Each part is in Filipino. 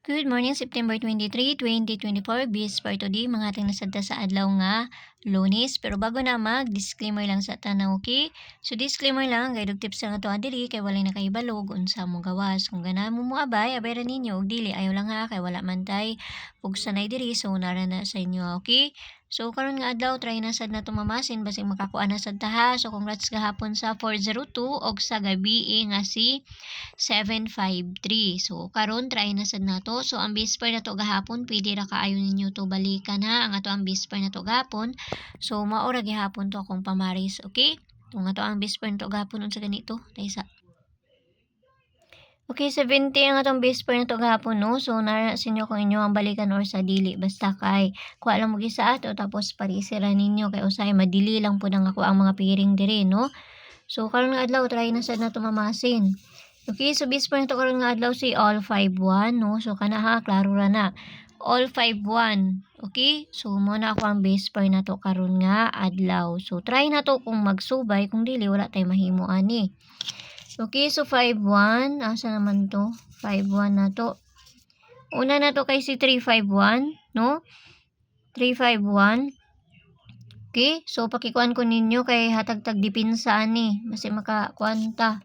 Good morning, September 23, 2024. Bis for today, mga ating nasadta sa adlaw nga Lunes. Pero bago na disclaimer lang sa tanaw, okay? So disclaimer lang, guide og tips lang ato adiri kay walay nakaibalog unsa mo gawas. Kung ganahan mo abay ra ninyo og dili ayo lang ha kay wala man tay ug sanay diri so nara na sa inyo, okay? So karon nga adlaw try na sad nato mamasin basig makakuha na sad ta ha. So congrats gahapon sa 402 og sa gabi nga si 753. So karon try na sad nato. So ang bisper nato gahapon pwede ra kaayo ninyo to balikan ha. Ang ato ang bisper nato gahapon. So mao ra gihapon to akong pamaris, okay? Kung ato ang bisper nato gahapon unsa ganito? Taysa. Okay, 70 ang atong bisper nato gahapon no. So nara sa inyo kung inyo ang balikan or sa dili basta kay kuha lang mo sa ato tapos parisira ninyo kay usay madili lang pud ang ako ang mga piring diri no. So karon nga adlaw try na sad nato mamasin. Okay, so bisper nato karon nga adlaw si all 51 no. So kana ha klaro ra na. All 51. Okay? So mo na ako ang bisper nato karon nga adlaw. So try nato kung magsubay kung dili wala tay mahimo ani. Okay, so 51. Asa naman to? 51 na to. Una na to kay si 351, no? 351. Okay, so pakikuan ko ninyo kay hatag-tag dipinsa ani. Basi makakuan ta.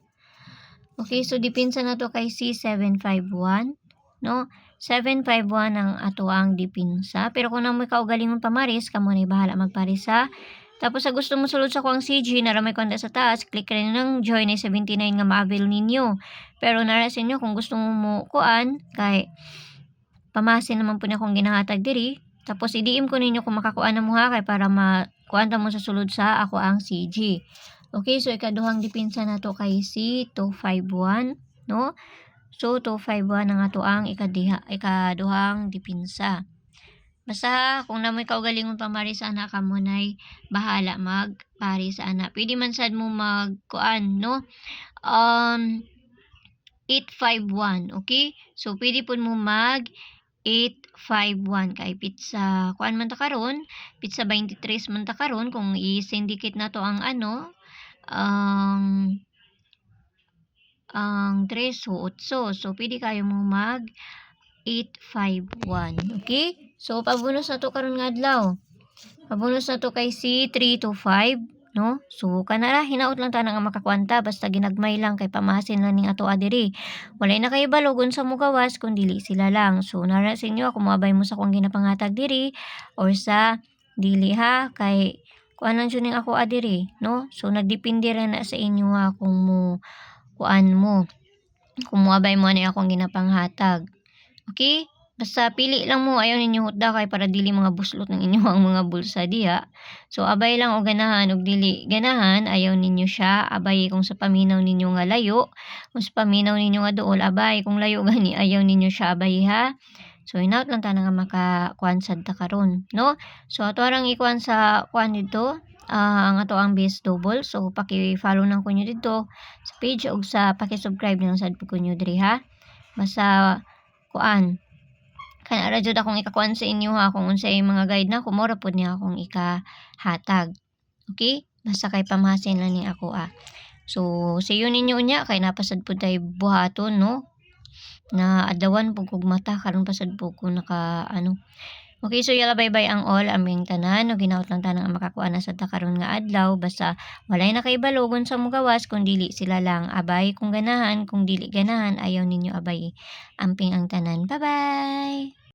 Okay, so dipinsa na to kay si 751, no? 751 ang ato ang dipinsa. Pero kung namoy kaugalingon pamaris, kamo ni bahala magparis ha. Tapos sa gusto mo sulod sa kuang CG, nara may konda sa taas, click rin ng join ay 79 nga ma-avail ninyo. Pero nara sa inyo kung gusto mo kuan, kay pamasin naman po na kung ginahatag diri. Tapos idiim ko ninyo kung makakuan na mo ha, kay para makuan ta mo sa sulod sa ako ang CG. Okay, so ikaduhang dipinsa na to kay si 251, no? So 251 ang ato ang ikaduhang dipinsa. Basta kung namoy kaugalingon pamari sa anak ka mo nay bahala magpari sa anak. Pwede man sad mo magkuan no. 851, okay? So pwede pud mo mag 851 kay pizza kuan man ta karon, pizza 23 man ta karon kung i-syndicate na to ang ano ang 3 so 8. So pwede kayo mo mag 851. Okay? So, pabonus na to karon nga adlaw. Pabonus na to kay si 325, no? So, kanara hinaot lang ta nga makakwanta basta ginagmay lang kay pamahasin lang ning ato adiri. Walay na kay balogon sa mugawas kun dili sila lang. So, nara sa inyo ako moabay mo sa kung ginapangatag diri or sa dili ha kay kuan lang jud ning ako adiri, no? So, nagdepende ra na sa inyo ha kung mo kuan mo. Kung moabay mo ani akong ginapanghatag. Okay? Basta pili lang mo ayaw ninyo hutda kay para dili mga buslot ng inyo ang mga bulsa diha. So abay lang og ganahan og dili ganahan ayaw ninyo siya. Abay kung sa paminaw ninyo nga layo, kung sa paminaw ninyo nga duol abay kung layo gani ayaw ninyo siya abay ha. So hinaut lang ta nga makakuan sad ta karon, no? So ato arang ikuan sa kuan dito. Ang ato ang base double. So paki-follow nang kunyo dito sa page ug sa paki-subscribe nang sad kunyo diri ha. Basta kuan kana ra jud akong ikakuan sa inyo ha kung unsay mga guide na ko mora pud niya akong ikahatag. Okay? Basta kay pamahasin lang ni ako So sayo ninyo unya kay napasad pud tay buhaton no. Na adawan pug kog mata karon pasad pug ko naka ano. Okay, so yala bye-bye ang all aming tanan. No, ginaot lang tanang makakuha na sa takaron nga adlaw. Basta walay na kay balogon sa mugawas kung dili sila lang. Abay kung ganahan, kung dili ganahan, ayaw ninyo abay. Amping ang tanan. Bye-bye!